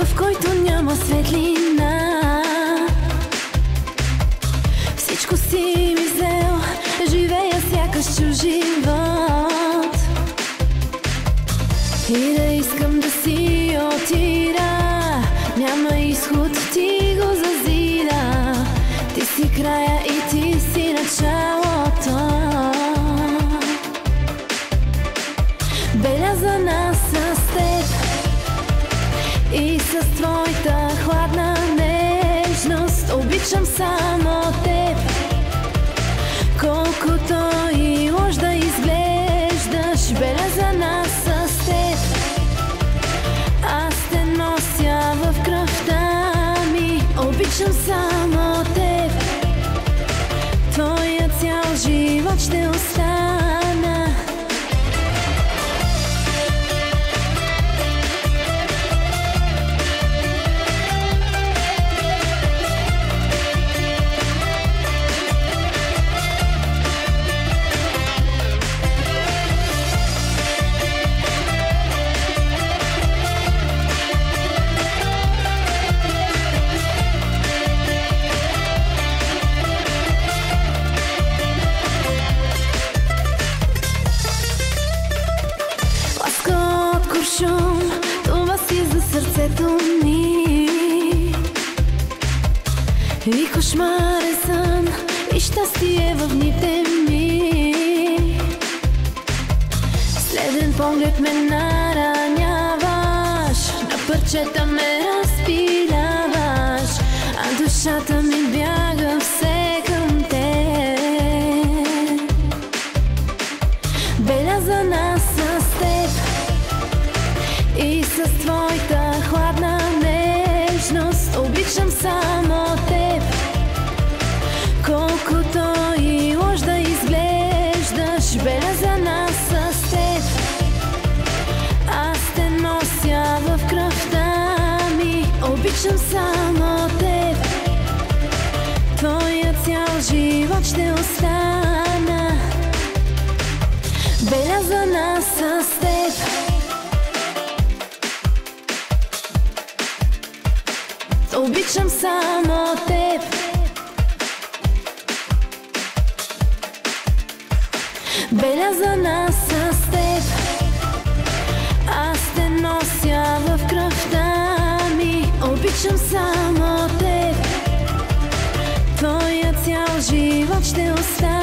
в който няма светлина. Всичко си ми взел, живея сякаш чуж живот. И да искам да си отида, няма изход, ти го зазида. Ти си края и ти си началото. Белязана с теб и с твоята хладна нежност. Обичам само теб, колкото и лош да изглеждаш. Белязана с теб, аз те нося в кръвта ми. Обичам само теб, твоя цял живот ще остана. Това си за сърцето ми и кошмарен сън, и щастие в дните ми. Следен поглед ме нараняваш, на парчета ме разпиляваш, а душата ми бяга все към теб. Белязана с теб и с твоята хладна нежност. Обичам само теб, колкото и лош да изглеждаш. Белязана с теб, аз те нося в кръвта ми. Обичам само теб, твоя цял живот ще остана. Белязана с теб, обичам само теб. Белязана с теб, аз те нося в кръвта ми. Обичам само теб, твоя цял живот ще остана.